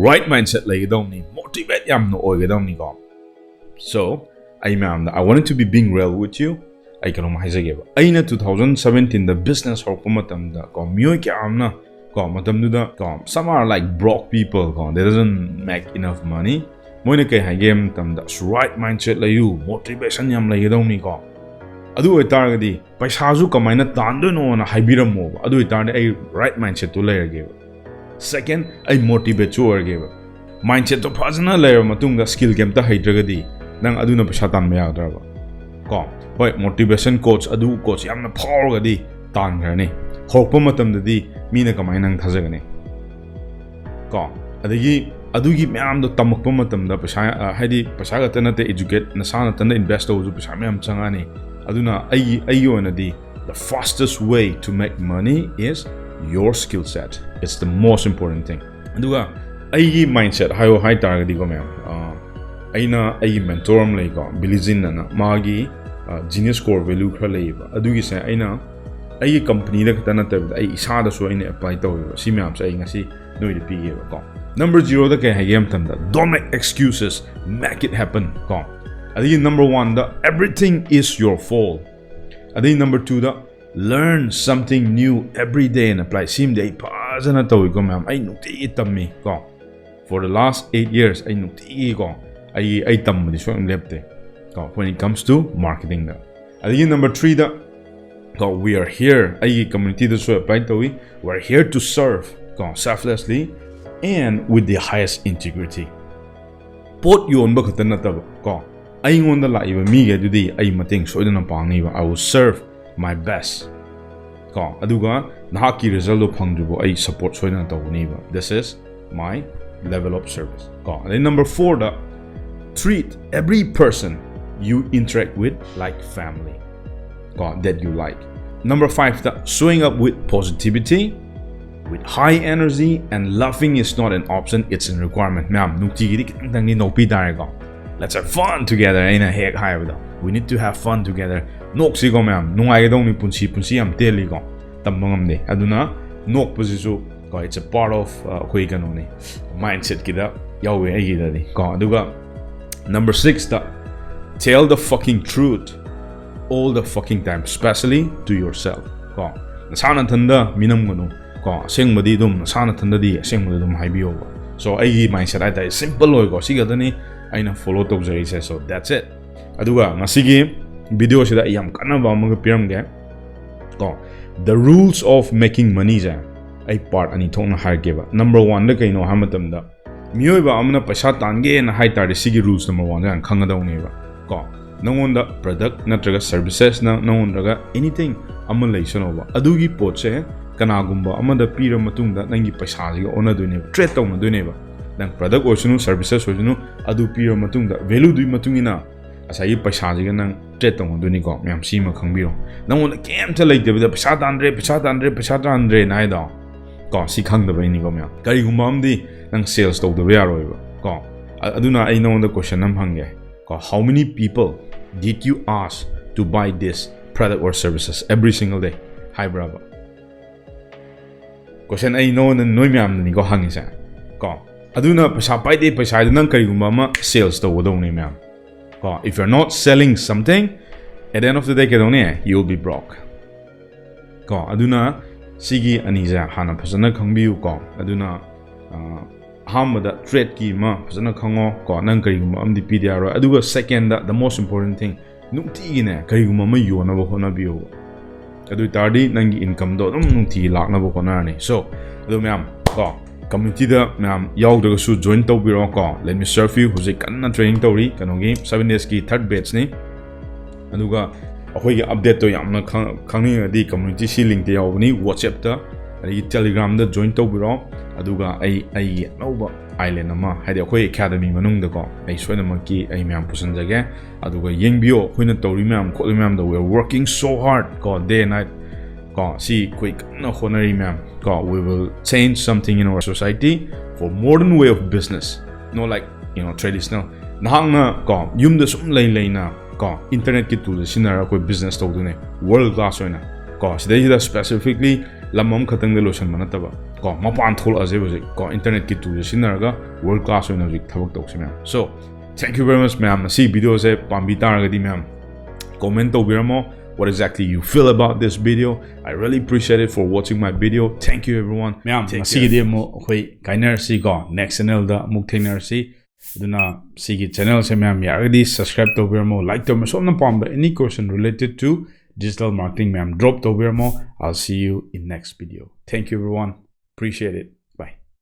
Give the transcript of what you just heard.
right mindset ꯂꯩꯒꯗꯧꯅꯤ motivate ꯌꯥꯝꯅ ꯑꯣꯏꯒꯗꯧꯅꯤꯀꯣ so I wanted to be being real with you I can ꯍꯥꯏꯖꯒꯦꯕ ꯑꯩꯅ 2017ꯗ business ꯍꯧꯔꯛꯄ ꯃꯇꯝꯗ ꯀꯣ ꯃꯤꯑꯣꯏ ꯀꯌꯥ ꯑꯃꯅ ꯀꯣ ꯃꯇꯝꯗꯨꯗ ꯀꯣ some are like broke people ꯀꯣ they doesn't make enough money 모이는 게 하게 ꯃꯇꯝꯗ right mindset ꯂꯩꯌꯨ motivation ꯌꯥꯝ ꯂꯩꯒꯗꯧꯅꯤ ꯀꯣ ꯑꯗꯨ ꯑꯣꯏꯇꯥꯔꯒꯗꯤ ꯄꯩꯁꯥꯁꯨ ꯀꯃꯥꯏꯅ ꯇꯥꯟꯗꯣꯏꯅꯣꯅ ꯍꯥꯏꯕꯤꯔꯝꯃꯣꯕ ꯑꯗꯨ ꯑꯣꯏꯇꯥꯔꯗꯤ ꯑꯩ right mindset ꯇꯨ ꯂꯩꯔꯒꯦꯕ second ꯑꯩ motivate ꯁꯨ ꯑꯣꯏꯔꯒꯦꯕ mindset ꯇꯨ ꯐꯖꯅ ꯂꯩꯔꯕ ꯃꯇꯨꯡꯗ skill ꯀꯩꯝꯇ ꯍꯩꯇ꯭ꯔꯒꯗꯤ ꯅꯪ ꯑꯗꯨꯅ ꯄꯩꯁꯥ ꯇꯥꯟꯕ ꯌꯥꯒꯗ꯭ꯔꯕ ꯀꯣ ꯍꯣꯏ motivation coach ꯑꯗꯨ coach ꯌꯥꯝꯅ ꯐꯥꯎꯔꯒꯗꯤ ꯇꯥꯟꯈ꯭ꯔꯅꯤ ꯍꯧꯔꯛꯄ ꯃꯇꯝꯗꯗꯤ ꯃꯤꯅ ꯀꯃꯥꯏꯅ ꯅꯪ ꯊꯥꯖꯒꯅꯤ ꯀꯣ ꯑꯗꯨꯒꯤ ꯃꯌꯥꯝꯗꯣ ꯇꯝꯃꯛꯄ ꯃꯇꯝꯗ ꯄꯩꯁꯥ ꯍꯥꯏꯗꯤ ꯄꯩꯁꯥ ꯈꯛꯇ ꯅꯠꯇꯦ educate ꯅꯁꯥꯅ ꯇꯟꯗ invest ꯇꯧꯕꯁꯨ ꯄꯩꯁꯥ ꯃꯌꯥꯝ ꯆꯪꯉꯅꯤ ꯑꯗꯨꯅ ꯑꯩꯒꯤ ꯑꯣꯏꯅꯗꯤ the fastest way to make money is your skill set it's the most important thing ꯑꯗꯨꯒ ꯑꯩꯒꯤ mindset ꯍꯥꯏ ꯇꯥꯔꯒꯗꯤꯀꯣ ꯃꯌꯥꯝ ꯑꯩꯅ ꯑꯩꯒꯤ mentor ꯑꯃ ꯂꯩꯀꯣ ꯕꯤꯂꯤꯖꯤꯟ ꯑꯅ ꯃꯥꯒꯤ Genieus core value ꯈꯔ ꯂꯩꯌꯦꯕ ꯑꯗꯨꯒꯤꯁꯦ ꯑꯩꯅ ꯑꯩꯒꯤ ꯀꯝꯄꯅꯤꯗ ꯈꯛꯇ ꯅꯠꯇꯕꯤꯗ ꯑꯩ ꯏꯁꯥꯗꯁꯨ ꯑꯩꯅ ꯑꯦꯄ꯭ꯂꯥꯏ ꯇꯧꯋꯦꯕ ꯁꯤ ꯃꯌꯥꯝꯁꯦ ꯑꯩ ꯉꯁꯤ ꯅꯣꯏꯗ ꯄꯤꯒꯦꯕꯀꯣ number 0ꯗ ꯀꯩ ꯍꯥꯏꯒꯦ ꯃꯇꯝꯗ don't make excuses make it happen ꯀꯣ ꯑꯗꯒꯤ number 1ꯗ everything is your fault ꯑꯗꯒꯤ number 2ꯗ learn something new every day and apply ꯁꯤꯃꯗꯤ ꯑꯩ ꯐꯖꯅ ꯇꯧꯋꯤꯀꯣ ꯃꯌꯥꯝ ꯑꯩ ꯅꯨꯡꯇꯤꯒꯤ ꯇꯝꯃꯤ ꯀꯣ for the last 8 years ꯑꯩ ꯅꯨꯡꯇꯤꯒꯤ ꯀꯣ ꯑꯩ ꯇꯝꯕꯗꯤ ꯁꯨꯡꯂꯦꯞ ꯂꯦꯞꯇꯦ ꯀꯣ when it comes to marketingꯗ ꯑꯗꯒꯤ number 3ꯗ we are here ꯑꯩꯒꯤ communityꯗꯁꯨ apply ꯇꯧꯋꯤ we are here to serve selflessly and with the highest integrity ꯄꯣꯠ ꯌꯣꯟꯕ ꯈꯛꯇ ꯅꯠꯇꯕ ꯀꯣ ꯑꯩꯉꯣꯟꯗ ꯂꯥꯛꯏꯕ ꯃꯤꯒꯩꯗꯨꯗꯤ ꯑꯩ ꯃꯇꯦꯡ ꯁꯣꯏꯗꯅ ꯄꯥꯡꯅꯤꯕ I will serve my best ꯀꯣ ꯑꯗꯨꯒ ꯅꯍꯥꯛꯀꯤ ꯔꯤꯖꯜꯇꯣ ꯐꯪꯗ꯭ꯔꯤꯕꯣ ꯑꯩ support ꯁꯣꯏꯗꯅ ꯇꯧꯒꯅꯤꯕ this is my level of service ꯀꯣ ꯑꯗꯩ number 4ꯗ treat every person you interact with like family that you like number 5 showing up with positivity with high energy and laughing is not an option it's a requirement ma'am nutigi kitangni nopi tare ko let's have fun together aina hek haibada we need to have fun together noksi ko ma'am nungai dongni punsi am teli ko tambangamde aduna nok posisu ko it's a part of khoi kanoni mindset kida yawe agidadi ko aduga number 6 tell the fucking truth all the fucking time especially to yourself ko nasana thanda minam ganu ko asengmadi dum nasana thandadi asengmadi dum haibiyoba so aigi mindset ai simple oi ko sigadani aina follow tawjari se so that's it aduga masigi video sida yam kanaba amaga piramge ko the rules of making money ja ai part ani thongna hargeba number 1 da kaino hamatamda miyoiba amna paisa tange na hai tar sigi rules number 1 ja khangadawniba ko nangonda product natraga services na nangondaga anything amma leisanoba adugi potse kanagumba amada pira matungda nangi paisa ji ona doine trade tawna doineba nang product oisunu services oisunu adu pira matungda value dui matungina asai paisa ji nang trade tawna doini ko myam sima khangbiro nangonda kemta leitebida paisa tandre naida ko si khangdaba ini ko myam kari gumba amdi nang sales tawdaba yaroiba ko aduna ai nangonda question am hange ko how many people did you ask to buy this product or services every single day hi bravo question ai no noi myam ni ko hangisa ko aduna paisa paide paisa nang kari gumba ma sales to wodong myam ko if you're not selling something at the end of the day kedone you'll be broke ko aduna sigi anija hana phasana khangbiu ko aduna hamada trade ki ma phasana khango ko nang kari gumba amdi pdr aduga second the most important thing nungti ne kari gumba ma yona ba hona biyo adu tardi nangi income do dum nungti lakna ba hona ni so adu myam ko community da myam yaw daga su join to biro ko let me serve you who's kanna training tori kanogi 7 days ki third batch ni aduga akhoi gi update to yamna khangni di community si link te yawni whatsapp ta ai telegram da join to biro aduga ai nova island ama haidi akhoi academy manung da ko ai soina maki ai myam pusan jage aduga yengbio khoina tori myam kholi myam da we are working so hard ko day and night ko si quick na honari myam ko we will change something in our society for modern way of business no like traditional nahangna ko yumda sum leina ko internet ki tool sinara ko business to dune world class oina ko sidai specifically lamam khatang de lotion manataba ko mapan thol aze bose ko internet ki tu sinaraga world class oina jik thabak tawse ma'am. So thank you very much ma'am. See video se pambi taragadi ma'am comment tawbiramo what exactly you feel about this video. I really appreciate it for watching my video. Thank you everyone. Ma'am see the mo khoi kainer si ko next channel da muk thainar si aduna si ki channel se ma'am yaradi subscribe tawbiramo like to somna pamba any question related to digital marketing ma'am drop tawbiramo. I'll see you in next video. Thank you everyone. Appreciate it.